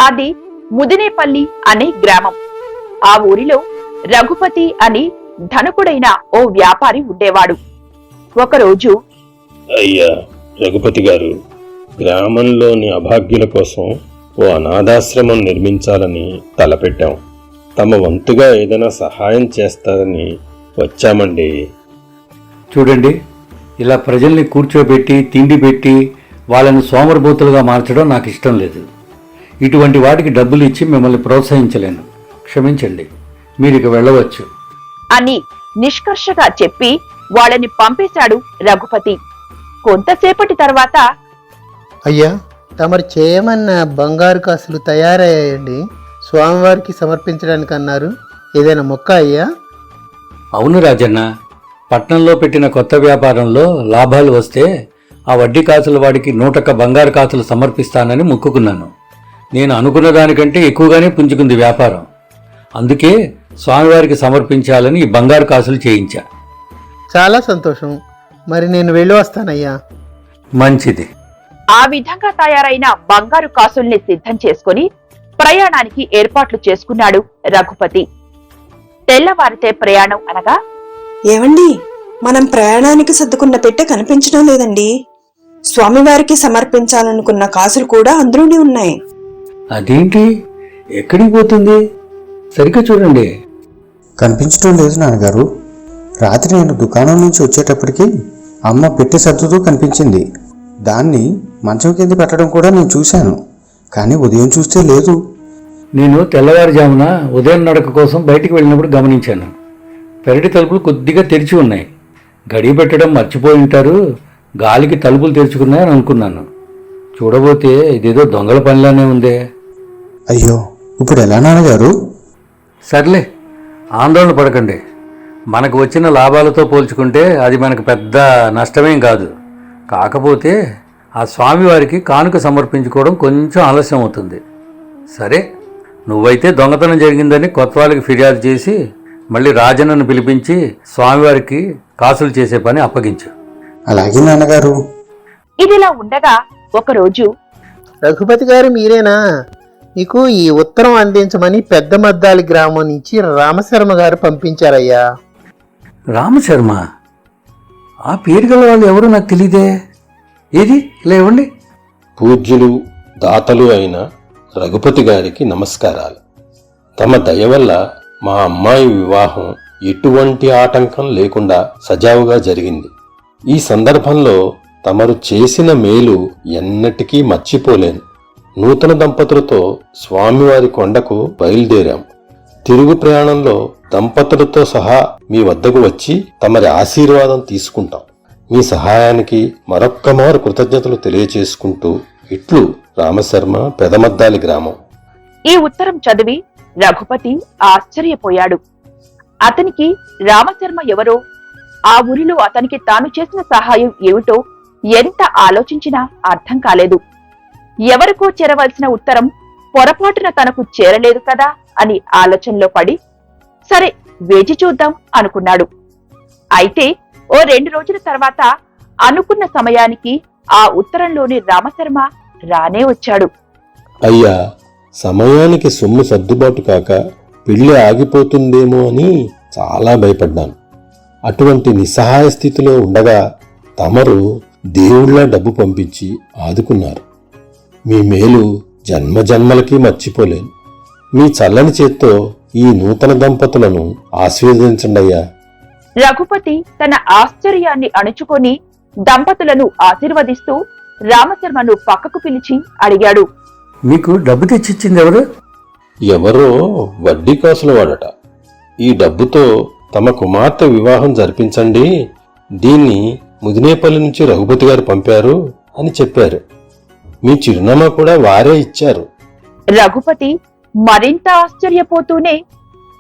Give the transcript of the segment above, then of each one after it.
మాది ముదినేపల్లి అనే గ్రామం. ఆ ఊరిలో రఘుపతి అని ధనకుడైన ఓ వ్యాపారి ఉండేవాడు. ఒకరోజు, అయ్యా రఘుపతి గారు, గ్రామంలోని అభాగ్యుల కోసం ఓ అనాథాశ్రమం నిర్మించాలని తలపెట్టాం. తమ వంతుగా ఏదైనా సహాయం చేస్తారని వచ్చామండి. చూడండి, ఇలా ప్రజల్ని కూర్చోబెట్టి తిండి పెట్టి వాళ్ళని సోమరబోతులుగా మార్చడం నాకు ఇష్టం లేదు. ఇటువంటి వాటికి డబ్బులు ఇచ్చి మిమ్మల్ని ప్రోత్సహించలేను. క్షమించండి, మీరిక వెళ్ళవచ్చు అని నిష్కర్షగా చెప్పి వాళ్ళని పంపేశాడు రఘుపతి. కొంతసేపటి తర్వాత, అయ్యా, తమరు చేయమన్న బంగారు కాసులు తయారయ్యాయండి. స్వామివారికి సమర్పించడానికి అన్నారు. ఏదైనా మొక్క అయ్యా? అవును రాజన్న, పట్నంలో పెట్టిన కొత్త వ్యాపారంలో లాభాలు వస్తే ఆ వడ్డీ కాసుల వాడికి 100 బంగారు కాసులు సమర్పిస్తానని మొక్కుకున్నాను. నేను అనుకున్న దానికంటే ఎక్కువగానే పుంజుకుంది వ్యాపారం. అందుకే స్వామివారికి సమర్పించాలని ఈ బంగారు కాసులు చేయించా. చాలా సంతోషం. మరి నేను వెళ్ళి వస్తానయ్యా. మంచిది. ఆ విధంగా తయారైన బంగారు కాసుల్ని సిద్ధం చేసుకుని ప్రయాణానికి ఏర్పాట్లు చేసుకున్నాడు రఘుపతి. తెల్లవారితే ప్రయాణం అనగా, ఏవండి, మనం ప్రయాణానికి సర్దుకున్న పెట్టె కనిపించడం లేదండి. స్వామివారికి సమర్పించాలనుకున్న కాసులు కూడా అందులోనే ఉన్నాయి. అదేంటి, ఎక్కడికి పోతుంది? సరిగ్గా చూడండి. కనిపించడం లేదు నాన్నగారు. రాత్రి నేను దుకాణం నుంచి వచ్చేటప్పటికి అమ్మ పెట్టె సర్దుతూ కనిపించింది. దాన్ని మంచం కింద పెట్టడం కూడా నేను చూశాను, కానీ ఉదయం చూస్తే లేదు. నేను తెల్లవారుజామున ఉదయం నడక కోసం బయటికి వెళ్ళినప్పుడు గమనించాను. పెరటి తలుపులు కొద్దిగా తెరిచి ఉన్నాయి. గడియ పెట్టడం మర్చిపోయి ఉంటారు, గాలికి తలుపులు తెరుచుకున్నాయని అనుకున్నాను. చూడబోతే ఇదేదో దొంగల పనిలానే ఉందే. అయ్యో, ఇప్పుడు ఎలా నాన్నగారు? సర్లే, ఆందోళన పడకండి. మనకు వచ్చిన లాభాలతో పోల్చుకుంటే అది మనకు పెద్ద నష్టమేం కాదు. కాకపోతే ఆ స్వామివారికి కానుక సమర్పించుకోవడం కొంచెం ఆలస్యం అవుతుంది. సరే, నువ్వైతే దొంగతనం జరిగిందని కొత్తవాళ్ళకి ఫిర్యాదు చేసి మళ్ళీ రాజన్నను పిలిపించి స్వామివారికి కాసులు చేసే పని అప్పగించు. అలాగే నాన్నగారు. ఇదిలా ఉండగా ఒకరోజు, రఘుపతి గారు మీరేనా? మీకు ఈ ఉత్తరం అందించమని పెద్ద మద్దాలి గ్రామం నుంచి రామశర్మ గారు పంపించారయ్యా. రామశర్మ? ఆ పేరు గల వాళ్ళు ఎవరో నాకు తెలియదే. ఏది లేవండి. పూజ్యులు దాతలు అయిన రఘుపతి గారికి నమస్కారాలు. తమ దయ వల్ల మా అమ్మాయి వివాహం ఎటువంటి ఆటంకం లేకుండా సజావుగా జరిగింది. ఈ సందర్భంలో తమరు చేసిన మేలు ఎన్నటికీ మర్చిపోలేను. నూతన దంపతులతో స్వామివారి కొండకు బయలుదేరాం. తిరుగు ప్రయాణంలో దంపతులతో సహా మీ వద్దకు వచ్చి తమరి ఆశీర్వాదం తీసుకుంటాం. మీ సహాయానికి మరొక్కమారు కృతజ్ఞతలు తెలియచేసుకుంటూ ఇట్లు రామశర్మ, పెదమద్దాలి గ్రామం. ఈ ఉత్తరం చదివి రఘుపతి ఆశ్చర్యపోయాడు. అతనికి రామశర్మ ఎవరో, ఆ ఊరిలో అతనికి తాను చేసిన సహాయం ఏమిటో ఎంత ఆలోచించినా అర్థం కాలేదు. ఎవరికో చేరవలసిన ఉత్తరం పొరపాటున తనకు చేరలేదు కదా అని ఆలోచనలో పడి, సరే వేచి చూద్దాం అనుకున్నాడు. అయితే ఓ 2 రోజుల తర్వాత అనుకున్న సమయానికి ఆ ఉత్తరంలోని రామశర్మ రానే వచ్చాడు. అయ్యా, సమయానికి సొమ్ము సర్దుబాటు కాక పెళ్లి ఆగిపోతుందేమో అని చాలా భయపడ్డాను. అటువంటి నిస్సహాయ స్థితిలో ఉండగా తమరు దేవుళ్లా డబ్బు పంపించి ఆదుకున్నారు. మీ మేలు జన్మజన్మలకి మర్చిపోలేను. మీ చల్లని చేత్తో ఈ నూతన దంపతులను ఆశీర్వదించండి అయ్యా. రఘుపతి తన ఆశ్చర్యాన్ని అణుచుకొని దంపతులను ఆశీర్వదిస్తూ రామశర్మను పక్కకు పిలిచి అడిగాడు, మీకు డబ్బు తెచ్చిచ్చింది ఎవరు? ఎవరో వడ్డీ కాసుల వాడట. ఈ డబ్బుతో తమ కుమార్తె వివాహం జరిపించండి, దీన్ని ముదినేపల్లి నుంచి రఘుపతి గారు పంపారు అని చెప్పారు. మీ చిరునామా కూడా వారే ఇచ్చారు. రఘుపతి మరింత ఆశ్చర్యపోతూనే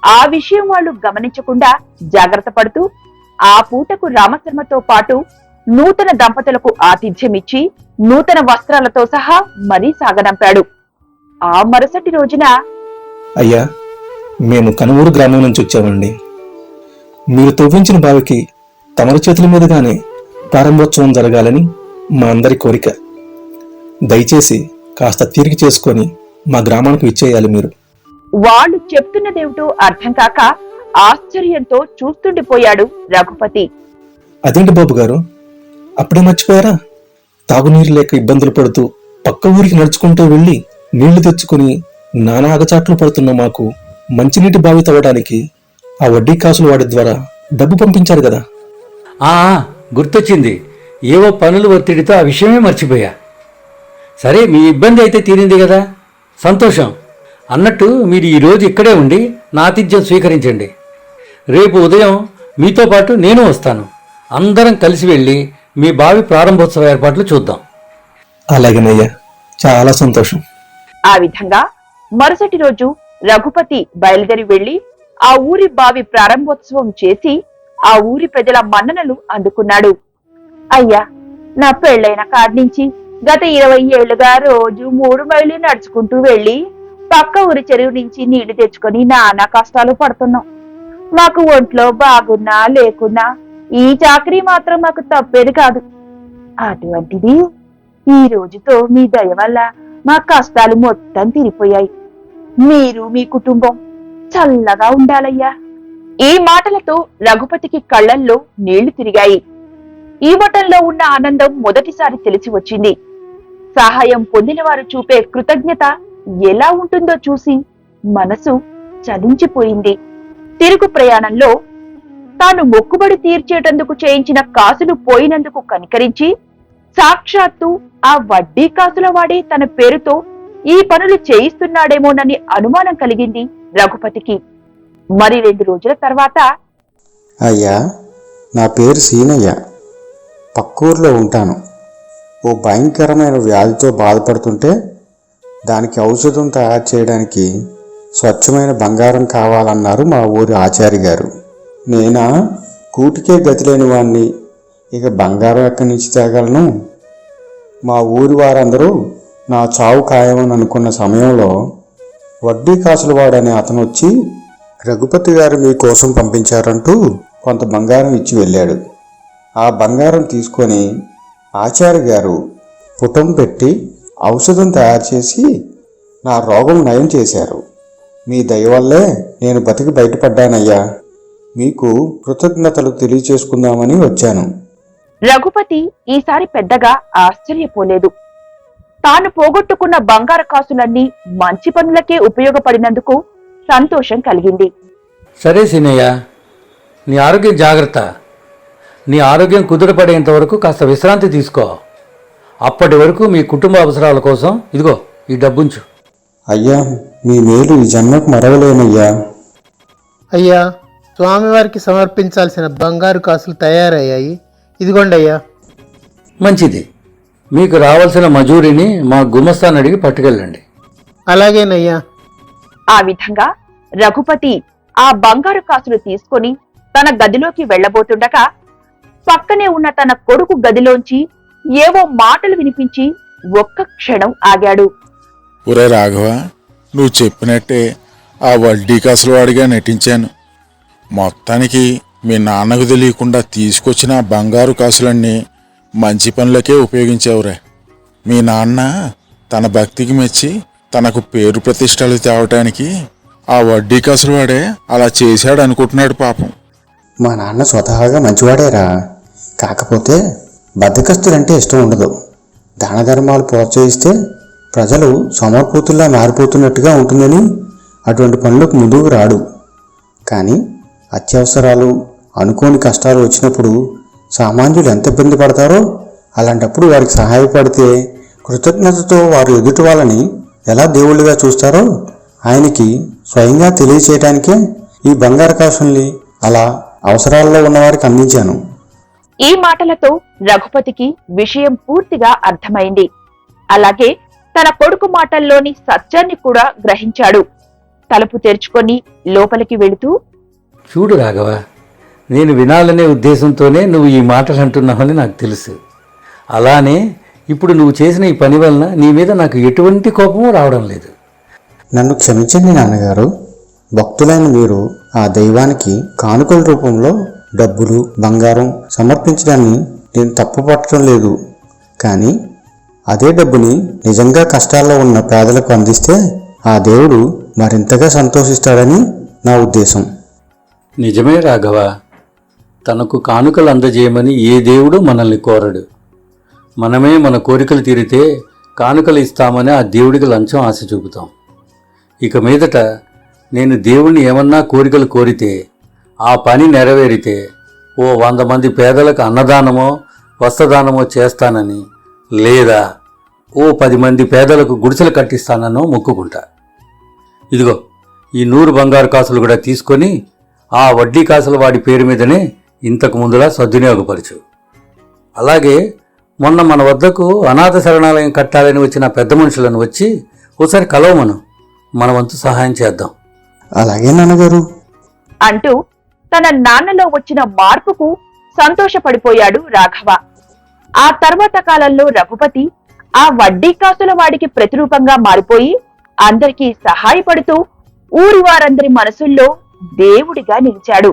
ఆ విషయం వాళ్ళు గమనించకుండా జాగ్రత్త పడుతూ ఆ పూటకు రామశర్మతో పాటు నూతన దంపతులకు ఆతిథ్యమిచ్చి నూతన వస్త్రాలతో సహా మరీ సాగనంపాడు. ఆ మరుసటి రోజున, అయ్యా, మేము కనుమూరు గ్రామం నుంచి వచ్చామండి. మీరు తవ్వించిన బావికి తమరి చేతుల మీదుగానే ప్రారంభోత్సవం జరగాలని మా అందరి కోరిక. దయచేసి కాస్త తీరిక చేసుకొని మా గ్రామానికి ఇచ్చేయాలి మీరు. వాళ్ళు చెప్తున్నదేమిటో అర్థం కాక ఆశ్చర్యంతో చూస్తుండిపోయాడు రఘుపతి. అదేంటి బాబు గారు, అప్పుడే మర్చిపోయారా? తాగునీరు లేక ఇబ్బందులు పడుతూ పక్క ఊరికి నడుచుకుంటూ వెళ్ళి నీళ్లు తెచ్చుకుని నానా అగచాట్లు పడుతున్న మాకు మంచినీటి బావి తవ్వడానికి ఆ వడ్డీ కాసుల వాడి ద్వారా డబ్బు పంపించారు కదా. ఆ, గుర్తొచ్చింది. ఏవో పనులు ఒత్తిడితో ఆ విషయమే మర్చిపోయా. సరే, మీ ఇబ్బంది అయితే తీరింది కదా, సంతోషం. అన్నట్టు మీరు ఈరోజు ఇక్కడే ఉండి నా ఆతిథ్యం స్వీకరించండి. రేపు ఉదయం మీతో పాటు నేను వస్తాను. అందరం కలిసి వెళ్ళి మీ బావి ప్రారంభోత్సవ ఏర్పాట్లు చూద్దాం. అలాగేనయ్యా, చాలా సంతోషం. ఆ విధంగా మరుసటి రోజు రఘుపతి బయలుదేరి వెళ్లి ఆ ఊరి బావి ప్రారంభోత్సవం చేసి ఆ ఊరి ప్రజల మన్ననలు అందుకున్నాడు. అయ్యా, నా పెళ్లైన కాడి నుంచి గత 20 ఏళ్లుగా రోజు 3 మైళ్ళు నడుచుకుంటూ వెళ్లి పక్క ఊరి చెరువు నుంచి నీళ్లు తెచ్చుకొని నానా కష్టాలు పడుతున్నాం. మాకు ఒంట్లో బాగున్నా లేకున్నా ఈ చాకరీ మాత్రం మాకు తప్పేది కాదు. అటువంటిది ఈ రోజుతో మీ దయ వల్ల మా కష్టాలు మొత్తం తీరిపోయాయి. మీరు మీ కుటుంబం చల్లగా ఉండాలయ్యా. ఈ మాటలతో రఘుపతికి కళ్లల్లో నీళ్లు తిరిగాయి. ఈ వటంలో ఉన్న ఆనందం మొదటిసారి తెలిసి వచ్చింది. సహాయం పొందిన వారు చూపే కృతజ్ఞత ఎలా ఉంటుందో చూసి మనసు చలించిపోయింది. తిరుగు ప్రయాణంలో తాను మొక్కుబడి తీర్చేటందుకు చేయించిన కాసులు పోయినందుకు కనికరించి సాక్షాత్తు ఆ వడ్డీ కాసుల వాడే తన పేరుతో ఈ పనులు చేయిస్తున్నాడేమోనని అనుమానం కలిగింది రఘుపతికి. మరి 2 రోజుల తర్వాత, అయ్యా, నా పేరు సీనయ్య, పక్కూర్లో ఉంటాను. ఓ భయంకరమైన వ్యాధితో బాధపడుతుంటే దానికి ఔషధం తయారు చేయడానికి స్వచ్ఛమైన బంగారం కావాలన్నారు మా ఊరి ఆచారి గారు. నేనా కూటికే గతి లేని వాణ్ణి, ఇక బంగారం ఎక్కడి నుంచి తేగలను? మా ఊరి వారందరూ నా చావు ఖాయమని అనుకున్న సమయంలో వడ్డీ కాసులు వాడనే అతను వచ్చి, రఘుపతి గారు మీకోసం పంపించారంటూ కొంత బంగారం ఇచ్చి వెళ్ళాడు. ఆ బంగారం తీసుకొని ఆచార్య గారు పుటం పెట్టి ఔషధం తయారు చేసి నా రోగం నయం చేశారు. మీ దయ వల్లే నేను బతికి బయటపడ్డానయ్యా. మీకు కృతజ్ఞతలు తెలియచేసుకుందామని వచ్చాను. రఘుపతి ఈసారి పెద్దగా ఆశ్చర్యపోలేదు. తాను పోగొట్టుకున్న బంగారు కాసులన్నీ మంచి పనులకే ఉపయోగపడినందుకు సంతోషం కలిగింది. సరే సీనయ్య, నీ ఆరోగ్యం జాగ్రత్త. నీ ఆరోగ్యం కుదుటపడేంత వరకు కాస్త విశ్రాంతి తీసుకో. అప్పటి వరకు మీ కుటుంబ అవసరాల కోసం ఇదిగో ఈ డబ్బుంచు. అయ్యా, మీ మేలు ఈ జన్మకు మరవలేనయ్యా. అయ్యా, స్వామివారికి సమర్పించాల్సిన బంగారు కాసులు తయారయ్యాయి, ఇదిగోండి అయ్యా. మంచిది. మీకు రావాల్సిన మజూరిని మా గుమస్తాను అడిగి పట్టుకెళ్ళండి. అలాగేనయ్యా. ఆ విధంగా రఘుపతి ఆ బంగారు కాసులు తీసుకొని తన గదిలోకి వెళ్లబోతుండగా పక్కనే ఉన్న తన కొడుకు గదిలోంచి ఏవో మాటలు వినిపించి ఒక్క క్షణం ఆగాడు. ఒరే రాఘవ, నువ్వు చెప్పినట్టే ఆ వడ్డీ కాసులు వాడిగా నటించాను. మొత్తానికి మీ నాన్నకు తెలియకుండా తీసుకొచ్చిన బంగారు కాసులన్నీ మంచి పనులకే ఉపయోగించావురా. మీ నాన్న తన భక్తికి మెచ్చి తనకు పేరు ప్రతిష్టలు తేవటానికి ఆ వడ్డీ కాసులు వాడే అలా చేశాడు అనుకుంటున్నాడు పాపం. మా నాన్న స్వతహాగా మంచివాడేరా. కాకపోతే బద్దకస్తులంటే ఇష్టం ఉండదు. దాన ధర్మాలు ప్రోత్సహిస్తే ప్రజలు సమర్పూతుల్లా మారిపోతున్నట్టుగా ఉంటుందని అటువంటి పనులకు ముందుకు రాడు. కానీ అత్యవసరాలు, అనుకోని కష్టాలు వచ్చినప్పుడు సామాన్యులు ఎంత ఇబ్బంది పడతారో అలాంటప్పుడు వారికి సహాయపడితే కృతజ్ఞతతో వారు ఎదుటి వాళ్ళని ఎలా దేవుళ్ళుగా చూస్తారో ఆయనకి స్వయంగా తెలియచేయటానికే ఈ బంగారు కాసుల్ని అలా అవసరాల్లో ఉన్నవారికి అందించాను. ఈ మాటలతో రఘుపతికి విషయం పూర్తిగా అర్థమైంది. అలాగే తన కొడుకు మాటల్లోని సత్యాన్ని కూడా గ్రహించాడు. తలుపు తెరుచుకొని లోపలికి వెళుతూ, చూడు రాఘవ, నేను వినాలనే ఉద్దేశంతోనే నువ్వు ఈ మాటలు అంటున్నావని నాకు తెలుసు. అలానే ఇప్పుడు నువ్వు చేసిన ఈ పని వలన నీ మీద నాకు ఎటువంటి కోపమూ రావడం లేదు. నన్ను క్షమించండి నాన్నగారు. భక్తులైన మీరు ఆ దైవానికి కానుకల రూపంలో డబ్బులు, బంగారం సమర్పించడాన్ని నేను తప్పుపట్టడం లేదు. కానీ అదే డబ్బుని నిజంగా కష్టాల్లో ఉన్న పేదలకు అందిస్తే ఆ దేవుడు మరింతగా సంతోషిస్తాడని నా ఉద్దేశం. నిజమే రాఘవ, తనకు కానుకలు అందజేయమని ఏ దేవుడు మనల్ని కోరడు. మనమే మన కోరికలు తీరితే కానుకలు ఇస్తామని ఆ దేవుడికి లంచం ఆశ చూపుతాం. ఇక మీదట నేను దేవుణ్ణి ఏమన్నా కోరికలు కోరితే ఆ పని నెరవేరితే ఓ 100 మంది పేదలకు అన్నదానమో వస్త్రదానమో చేస్తానని, లేదా ఓ 10 మంది పేదలకు గుడిసెలు కట్టిస్తాననో మొక్కుకుంటా. ఇదిగో ఈ 100 బంగారు కాసులు కూడా తీసుకొని ఆ వడ్డీ కాసుల వాడి పేరు మీదనే ఇంతకు ముందులా సద్వినియోగపరచు. అలాగే మొన్న మన వద్దకు అనాథ శరణాలయం కట్టాలని వచ్చిన పెద్ద మనుషులను వచ్చి ఒకసారి కలవమను, మన వంతు సహాయం చేద్దాం. అలాగే నాన్నగారు. అంటూ తన నాన్నలో వచ్చిన మార్పుకు సంతోషపడిపోయాడు రాఘవ. ఆ తర్వాత కాలంలో రఘుపతి ఆ వడ్డీ కాసుల వాడికి ప్రతిరూపంగా మారిపోయి అందరికీ సహాయపడుతూ ఊరి వారందరి మనసుల్లో దేవుడిగా నిలిచాడు.